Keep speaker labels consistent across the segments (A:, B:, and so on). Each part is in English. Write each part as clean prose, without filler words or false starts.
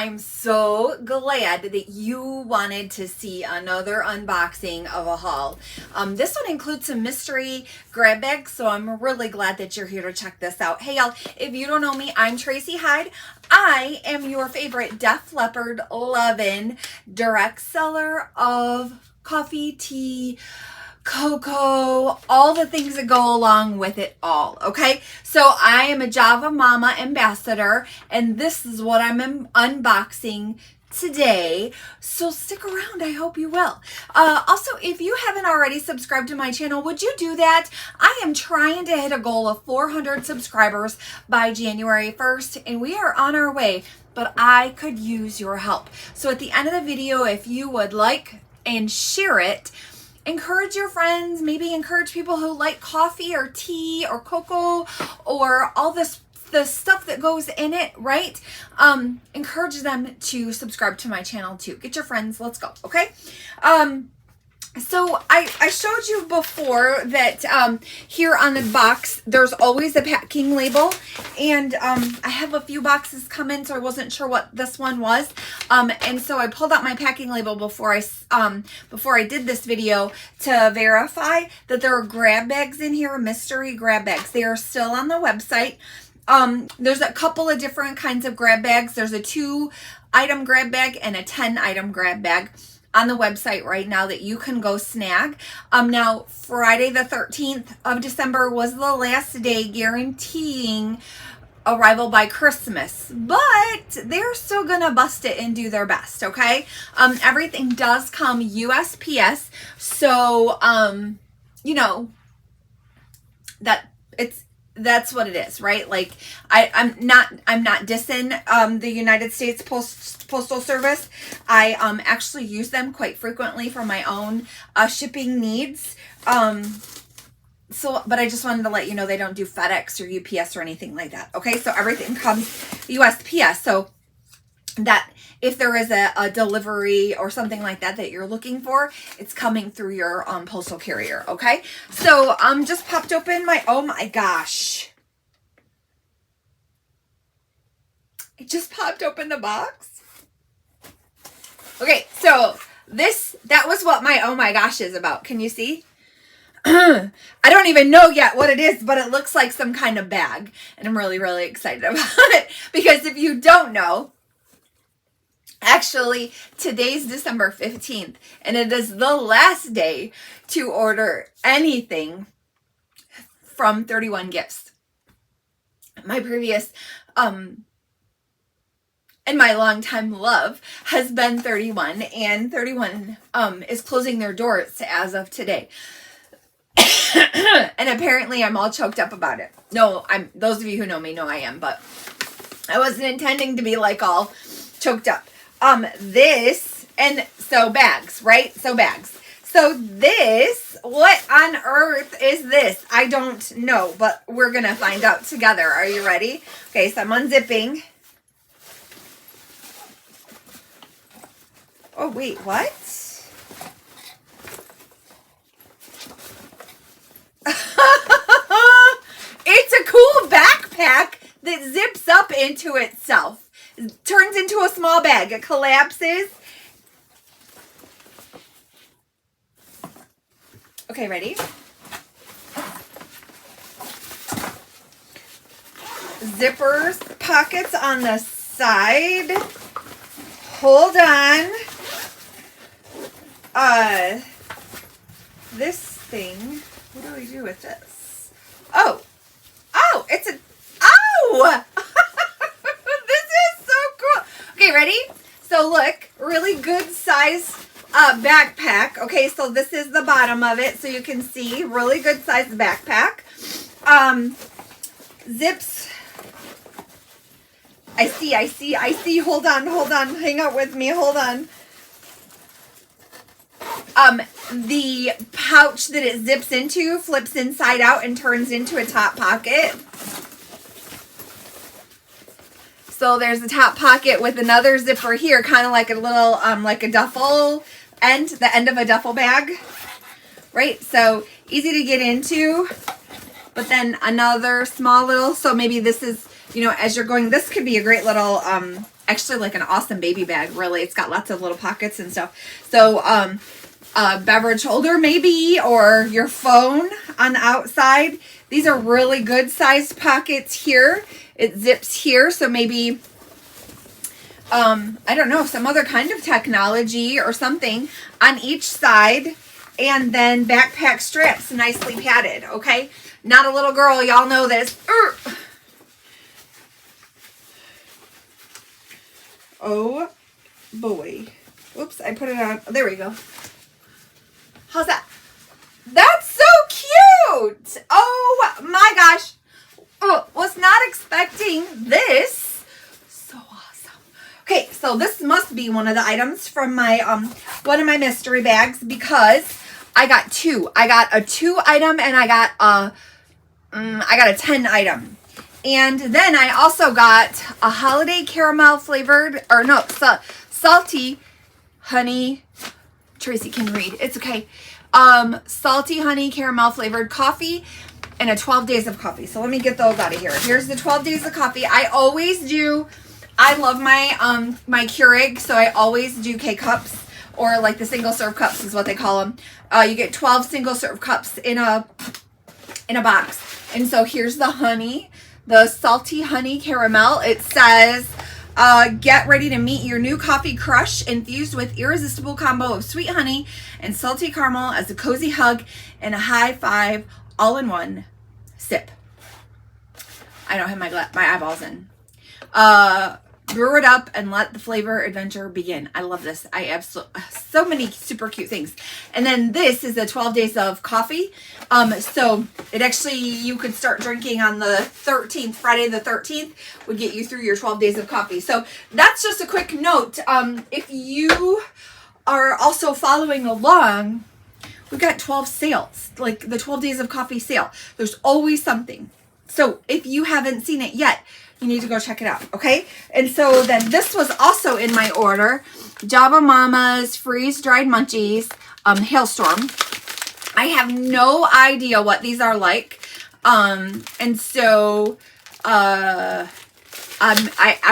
A: I'm so glad that you wanted to see another unboxing of a haul. This one includes some mystery grab bags, so I'm really glad that you're here to check this out. Hey y'all, if you don't know me, I'm Tracy Hyde. I am your favorite Def Leppard loving direct seller of coffee, tea, cocoa, all the things that go along with it all. Okay, so I am a Java Mama ambassador, and this is what I'm unboxing today, so stick around. I hope you will. Also, if you haven't already subscribed to my channel, would you do that? I am trying to hit a goal of 400 subscribers by January 1st, and we are on our way, but I could use your help. So at the end of the video, if you would like and share it, encourage your friends, maybe encourage people who like coffee or tea or cocoa or all the stuff that goes in it, right? Encourage them to subscribe to my channel too. Get your friends, let's go, okay? So I showed you before that here on the box, there's always a packing label, and I have a few boxes come in, so I wasn't sure what this one was, and so I pulled out my packing label before I did this video to verify that there are grab bags in here, mystery grab bags. They are still on the website. There's a couple of different kinds of grab bags. There's a 2-item grab bag and a 10-item grab bag on the website right now that you can go snag. Now, Friday the 13th of December was the last day guaranteeing arrival by Christmas, but they're still gonna bust it and do their best, okay? Everything does come USPS, so, you know, that's what it is, right? Like, I'm not dissing the United States Postal Service. I actually use them quite frequently for my own shipping needs. But I just wanted to let you know they don't do FedEx or UPS or anything like that. Okay, so everything comes USPS. So that if there is a delivery or something like that you're looking for, it's coming through your postal carrier. Okay, so just popped open my, oh my gosh, it just popped open the box. Okay, so that was what my oh my gosh is about. Can you see? I don't even know yet what it is, but it looks like some kind of bag, and I'm really, really excited about it, because if you don't know, actually, today's December 15th, and it is the last day to order anything from 31 Gifts. My previous, and my longtime love has been 31, and 31 is closing their doors as of today. And apparently I'm all choked up about it. No, those of you who know me know I am, but I wasn't intending to be like all choked up. So bags, right? So bags. So this, what on earth is this? I don't know, but we're going to find out together. Are you ready? Okay, so I'm unzipping. Oh, wait, what? It's a cool backpack that zips up into itself. It turns into a small bag. It collapses. Okay, ready? Zippers, pockets on the side. Hold on. This thing, what do we do with this? Oh, it's a, oh! This is so cool. Okay, ready? So look, really good size backpack. Okay, so this is the bottom of it, so you can see, really good size backpack. Zips. I see. Hold on. Hang out with me. Hold on. The pouch that it zips into flips inside out and turns into a top pocket. So there's a top pocket with another zipper here, kind of like a little, like a duffel end, the end of a duffel bag, right? So easy to get into, but then another small little, so maybe this is, you know, as you're going, this could be a great little actually like an awesome baby bag, really. It's got lots of little pockets and stuff. So, a beverage holder maybe, or your phone on the outside. These are really good sized pockets here. It zips here, so maybe, I don't know, some other kind of technology or something on each side. And then backpack straps, nicely padded, okay? Not a little girl, y'all know this. Oh boy. Oops, I put it on. Oh, there we go. How's that? That's so cute. Oh my gosh. Oh, was not expecting this. So awesome. Okay, so this must be one of the items from my one of my mystery bags, because I got two. I got a 2 item and I got a 10 item. And then I also got a holiday caramel flavored, or no, salty honey. Tracy can read. It's okay. Salty honey caramel flavored coffee and a 12 days of coffee. So let me get those out of here. Here's the 12 days of coffee. I always do. I love my my Keurig, so I always do K-cups, or like the single serve cups is what they call them. You get 12 single serve cups in a box. And so here's the honey, the salty honey caramel. It says, get ready to meet your new coffee crush, infused with irresistible combo of sweet honey and salty caramel as a cozy hug and a high five all in one sip. I don't have my eyeballs in. Brew it up and let the flavor adventure begin. I love this. I absolutely, so many super cute things. And then this is the 12 days of coffee. So it actually, you could start drinking on the 13th, Friday the 13th would get you through your 12 days of coffee. So that's just a quick note. If you are also following along, we've got 12 sales, like the 12 days of coffee sale. There's always something. So if you haven't seen it yet, you need to go check it out, okay? And so then this was also in my order. Java Mama's freeze-dried munchies, Hailstorm. I have no idea what these are like. And so I'm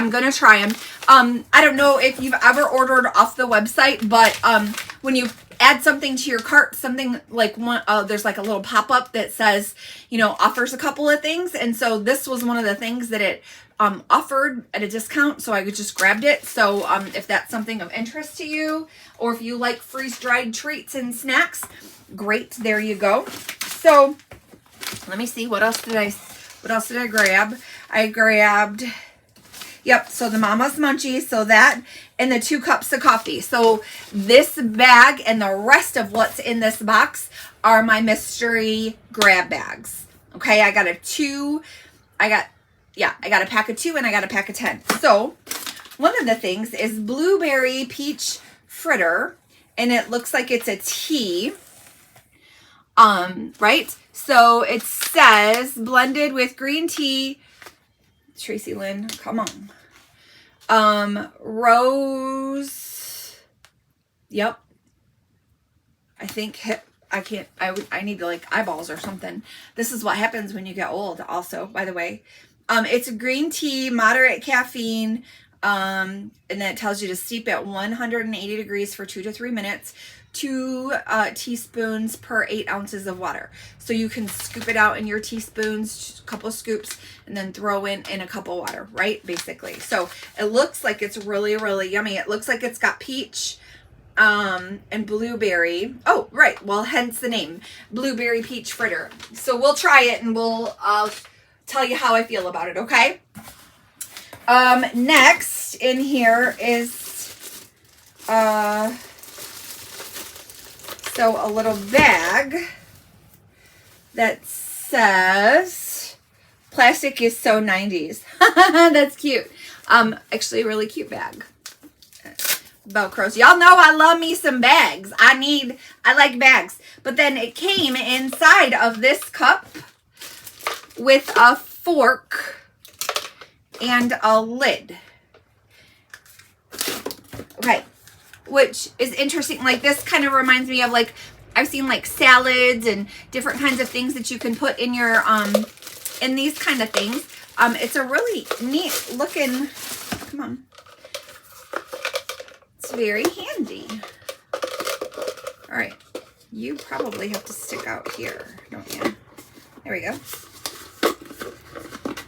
A: going to try them. I don't know if you've ever ordered off the website, but when you add something to your cart, something like one, there's like a little pop-up that says, you know, offers a couple of things. And so this was one of the things that it offered at a discount. So I just grabbed it. So if that's something of interest to you, or if you like freeze-dried treats and snacks, great. There you go. So let me see. What else did I grab? I grabbed, yep, so the Mama's Munchies, so that, and the 2 cups of coffee. So this bag and the rest of what's in this box are my mystery grab bags. Okay, I got a pack of 2 and I got a pack of 10. So one of the things is blueberry peach fritter, and it looks like it's a tea. Right? So it says blended with green tea. Tracy Lynn, come on. Rose. Yep. I think I need to like eyeballs or something. This is what happens when you get old also, by the way. It's a green tea, moderate caffeine. And then it tells you to steep at 180 degrees for 2 to 3 minutes. 2 teaspoons per 8 ounces of water. So you can scoop it out in your teaspoons, a couple of scoops, and then throw in a cup of water, right? Basically. So it looks like it's really, really yummy. It looks like it's got peach and blueberry. Oh, right. Well, hence the name, blueberry peach fritter. So we'll try it and I'll tell you how I feel about it, okay? Next in here is so a little bag that says plastic is so 90s. That's cute. Actually a really cute bag. Velcros. Y'all know I love me some bags. I like bags. But then it came inside of this cup with a fork and a lid. Okay. Which is interesting. Like this kind of reminds me of like, I've seen like salads and different kinds of things that you can put in your, in these kind of things. It's a really neat looking, come on. That's very handy. All right. You probably have to stick out here, don't you? There we go.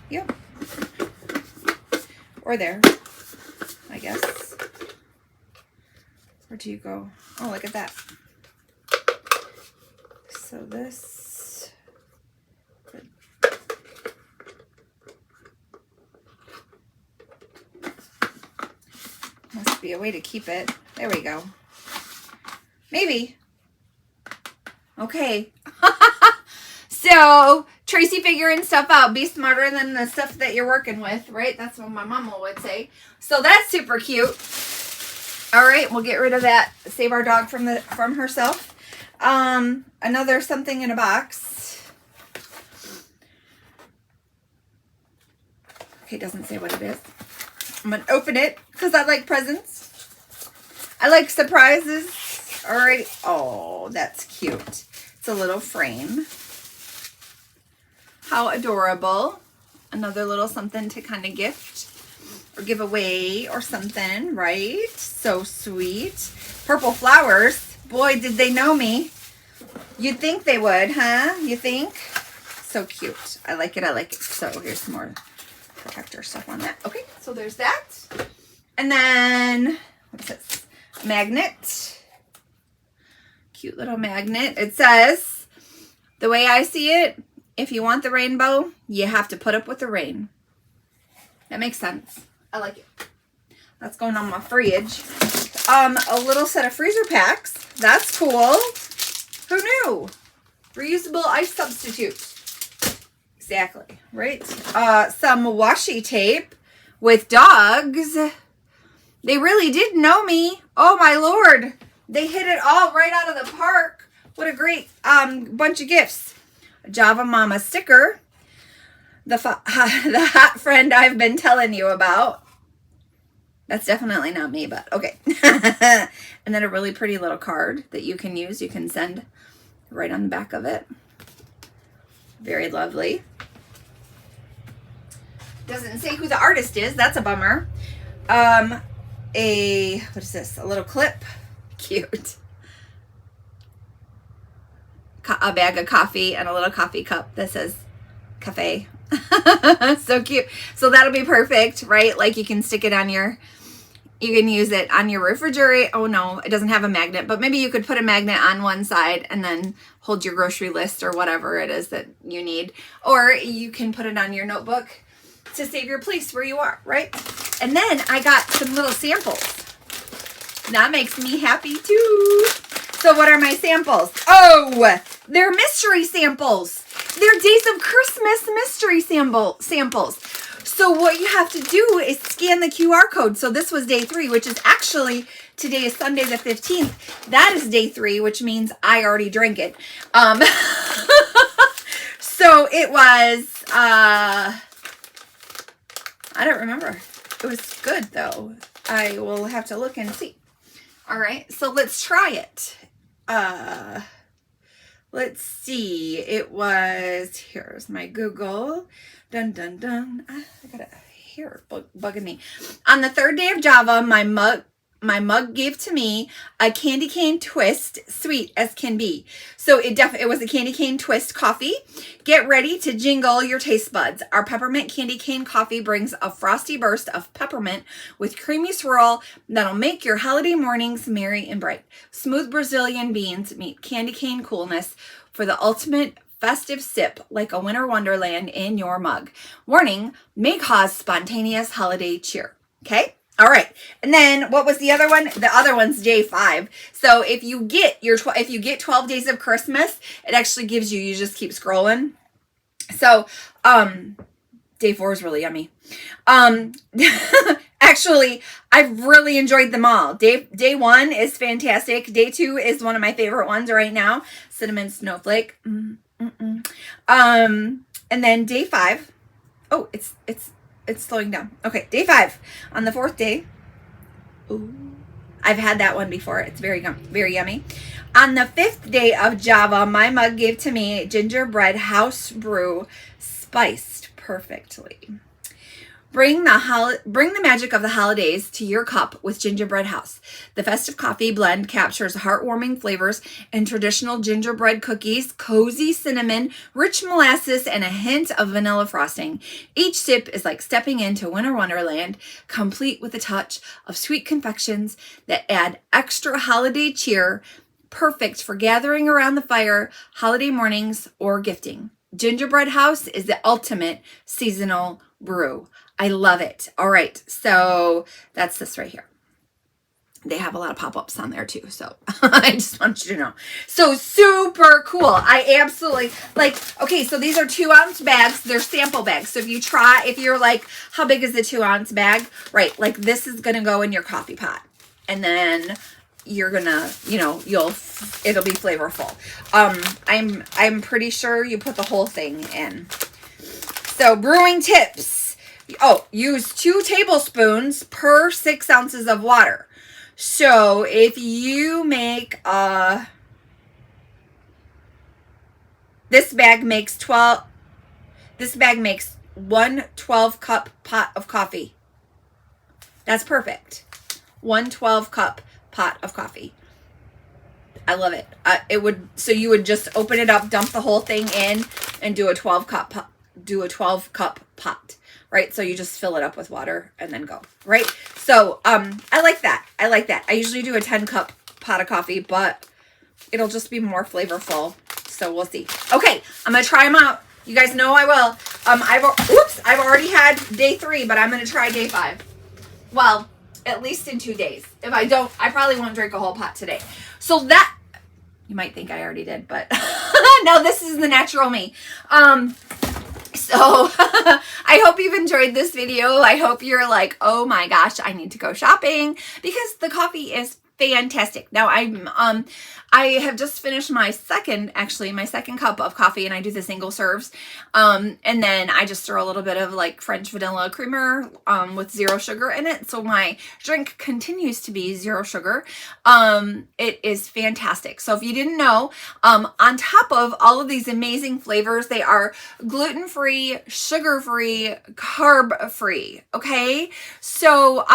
A: Yep. Or there, I guess. Where do you go? Oh, look at that. So this... must be a way to keep it. There we go. Maybe. Okay. So, Tracy figuring stuff out. Be smarter than the stuff that you're working with, right? That's what my mama would say. So, that's super cute. All right, we'll get rid of that. Save our dog from herself. Another something in a box. Okay, it doesn't say what it is. I'm going to open it because I like presents. I like surprises. All right. Oh, that's cute. It's a little frame. How adorable. Another little something to kind of gift or give away or something, right? So sweet. Purple flowers. Boy, did they know me. You'd think they would, huh? You think? So cute. I like it. I like it. So here's some more protector stuff on that. Okay, so there's that. And then, what's this? Magnet. Cute little magnet. It says, the way I see it, if you want the rainbow, you have to put up with the rain. That makes sense. I like it. That's going on my fridge. A little set of freezer packs. That's cool. Who knew? Reusable ice substitute. Exactly, right? Some washi tape with dogs. They really did know me. Oh my Lord. They hit it all right out of the park. What a great bunch of gifts. A Java Momma sticker. The hot friend I've been telling you about. That's definitely not me, but okay. And then a really pretty little card that you can use. You can send right on the back of it. Very lovely. Doesn't say who the artist is. That's a bummer. What is this? A little clip. Cute. A bag of coffee and a little coffee cup that says cafe. So cute. So that'll be perfect, right? Like you can stick it on you can use it on your refrigerator. Oh no, it doesn't have a magnet, but maybe you could put a magnet on one side and then hold your grocery list or whatever it is that you need. Or you can put it on your notebook to save your place where you are, right? And then I got some little samples. That makes me happy too. So what are my samples? Oh, they're mystery samples. They're Days of Christmas mystery samples. So what you have to do is scan the QR code. So this was day 3, which is actually, today is Sunday the 15th. That is day 3, which means I already drank it. So it was, I don't remember. It was good though. I will have to look and see. All right, so let's try it. Let's see. It was, here's my Google. Dun, dun, dun. I got a hair bugging me. On the 3rd day of Java, my mug gave to me a candy cane twist, sweet as can be. So it was a candy cane twist coffee. Get ready to jingle your taste buds. Our peppermint candy cane coffee brings a frosty burst of peppermint with creamy swirl that'll make your holiday mornings merry and bright. Smooth Brazilian beans meet candy cane coolness for the ultimate festive sip like a winter wonderland in your mug. Warning, may cause spontaneous holiday cheer. Okay? All right. And then what was the other one? The other one's day 5. So if you get 12 days of Christmas, it actually gives you just keep scrolling. So, day 4 is really yummy. Actually, I've really enjoyed them all. Day 1 is fantastic. Day 2 is one of my favorite ones right now. Cinnamon snowflake. And then day 5. Oh, it's slowing down. Okay, day 5. On the 4th day. Ooh, I've had that one before. It's very yummy. On the 5th day of Java, my mug gave to me gingerbread house brew spiced perfectly. Bring the magic of the holidays to your cup with Gingerbread House. The festive coffee blend captures heartwarming flavors and traditional gingerbread cookies, cozy cinnamon, rich molasses, and a hint of vanilla frosting. Each sip is like stepping into winter wonderland, complete with a touch of sweet confections that add extra holiday cheer, perfect for gathering around the fire, holiday mornings, or gifting. Gingerbread House is the ultimate seasonal brew. I love it. All right, so that's this right here. They have a lot of pop-ups on there too, so I just want you to know. So super cool. I absolutely like. Okay, so these are 2-ounce bags. They're sample bags. So if you're like, how big is the 2-ounce bag? Right, like this is gonna go in your coffee pot, and then you're gonna, it'll be flavorful. I'm pretty sure you put the whole thing in. So brewing tips. Oh, use 2 tablespoons per 6 ounces of water. So if you make this bag makes 1 12-cup pot of coffee. That's perfect. 1 12-cup pot of coffee. I love it. So you would just open it up, dump the whole thing in, and do a 12-cup pot. Right? So you just fill it up with water and then go, right? So, I like that. I usually do a 10-cup pot of coffee, but it'll just be more flavorful. So we'll see. Okay. I'm going to try them out. You guys know I will. I've already had day 3, but I'm going to try day 5. Well, at least in 2 days. If I don't, I probably won't drink a whole pot today. So that, you might think I already did, but no, this is the natural me. So I hope you've enjoyed this video. I hope you're like, oh my gosh, I need to go shopping, because the coffee is fantastic. Now I have just finished my second cup of coffee, and I do the single serves. And then I just throw a little bit of like French vanilla creamer with 0 sugar in it. So my drink continues to be 0 sugar. It is fantastic. So if you didn't know, on top of all of these amazing flavors, they are gluten-free, sugar-free, carb-free. Okay. So,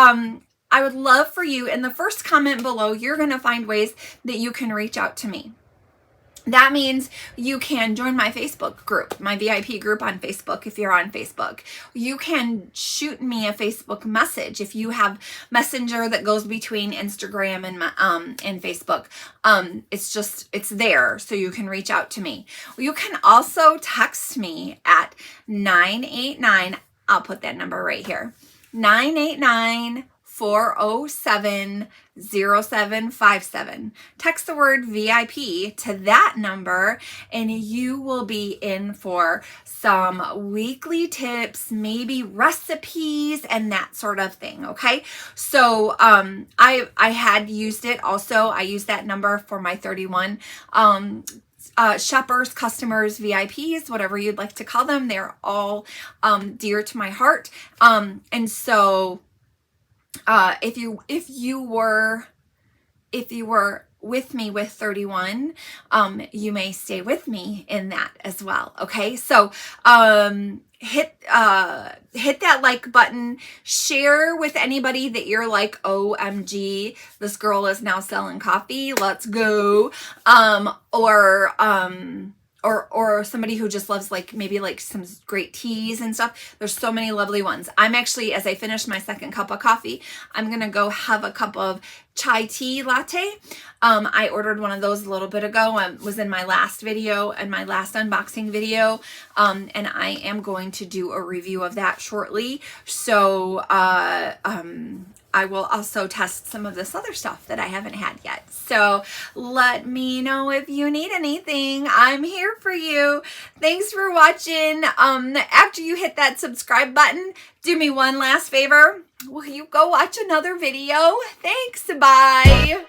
A: I would love for you, in the first comment below, you're going to find ways that you can reach out to me. That means you can join my Facebook group, my VIP group on Facebook if you're on Facebook. You can shoot me a Facebook message if you have Messenger that goes between Instagram and Facebook. It's there, so you can reach out to me. You can also text me at 989, I'll put that number right here, 989-407-0757. Text the word VIP to that number, and you will be in for some weekly tips, maybe recipes and that sort of thing. Okay. So, I had used it also. I used that number for my 31, shoppers, customers, VIPs, whatever you'd like to call them. They're all, dear to my heart. And so, if you were with me with 31, you may stay with me in that as well. Okay. So, hit that like button, share with anybody that you're like, OMG, this girl is now selling coffee. Let's go. Or somebody who just loves like maybe like some great teas and stuff. There's so many lovely ones. I'm actually, as I finish my second cup of coffee, I'm going to go have a cup of chai tea latte. I ordered one of those a little bit ago. Was in my last video and my last unboxing video. And I am going to do a review of that shortly. So, I will also test some of this other stuff that I haven't had yet. So let me know if you need anything. I'm here for you. Thanks for watching. After you hit that subscribe button, do me one last favor. Will you go watch another video? Thanks. Bye.